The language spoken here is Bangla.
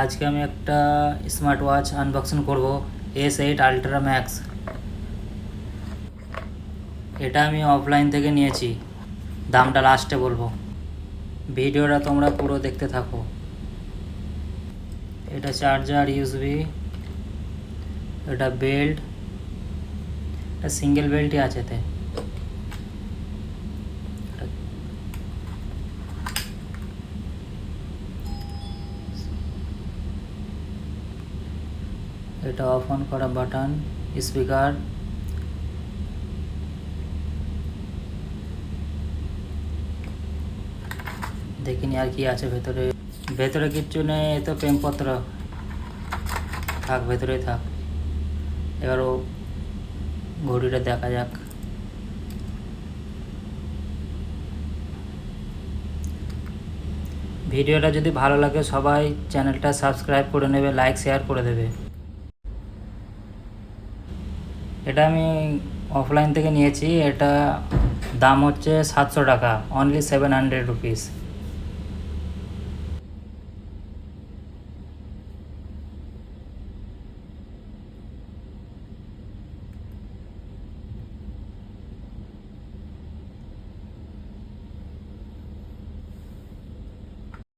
আজকে আমি একটা স্মার্ট ওয়াচ আনবক্সিং করব, S8 আলট্রা ম্যাক্স। এটা আমি অফলাইন থেকে নিয়েছি, দামটা লাস্টে বলবো। ভিডিওটা তোমরা পুরো দেখতে থাকো। এটা চার্জার, ইউএসবি, এটা বেল্ট, এটা সিঙ্গেল বেল্টই আছে এতে। এটা অফ অন করা বাটন, স্পিকার, দেখিনি আর কি আছে ভেতরে। ভেতরে কিচ্ছু নেই, এ তো প্রেমপত্র, থাক ভেতরেই থাক। এবার ও ঘড়িটা দেখা যাক। ভিডিওটা যদি ভালো লাগে সবাই চ্যানেলটা সাবস্ক্রাইব করে নেবে, লাইক শেয়ার করে দেবে। এটা আমি অফলাইন থেকে নিয়েছি, এটা দাম হচ্ছে 700 টাকা, অনলি 700 রুপিস।